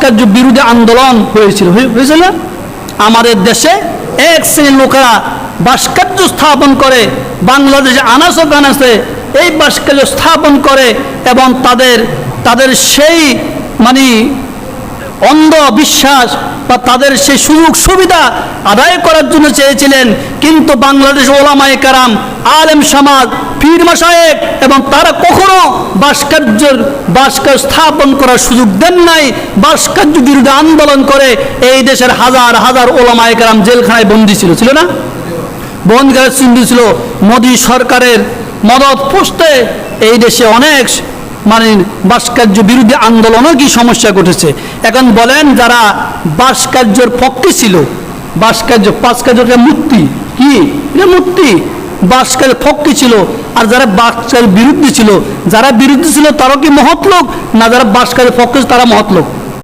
ভাস্কর্য বিরোধী আন্দোলন হয়েছিল আমাদের দেশে এক শ্রেণীর লোকেরা ভাস্কর্য স্থাপন করে, বাংলাদেশে আনাচে কানাচে এই ভাস্কর্য স্থাপন করে এবং তাদের সেই মানে অন্ধ বিশ্বাস বা তাদের সেই সুযোগ সুবিধা আদায় করার জন্য চেয়েছিলেন। কিন্তু বাংলাদেশ ওলামায়ে কেরাম, আলেম সমাজ, পীর মাশায়েখ এবং তারা কখনো ভাস্কর্য স্থাপন করার সুযোগ দেন নাই। ভাস্কর্য বিরোধী আন্দোলন করে এই দেশের হাজার হাজার ওলামায়ে কেরাম জেলখানায় বন্দী ছিল না? বন্দীখানায় বন্দী ছিল। মোদী সরকারের মদত পুষতে এই দেশে অনেক মানে ভাস্কর্য বিরোধী আন্দোলনও কি সমস্যা ঘটেছে। এখন বলেন, যারা ভাস্কর্যের পক্ষে ছিল, ভাস্কর্যটা মূর্তি, কি এটা মূর্তি, ভাস্কর্যের পক্ষে ছিল, আর যারা ভাস্কর্যের বিরুদ্ধে ছিল, তারা কি মহৎ লোক না যারা ভাস্কর্যের পক্ষে তারা মহৎ লোক?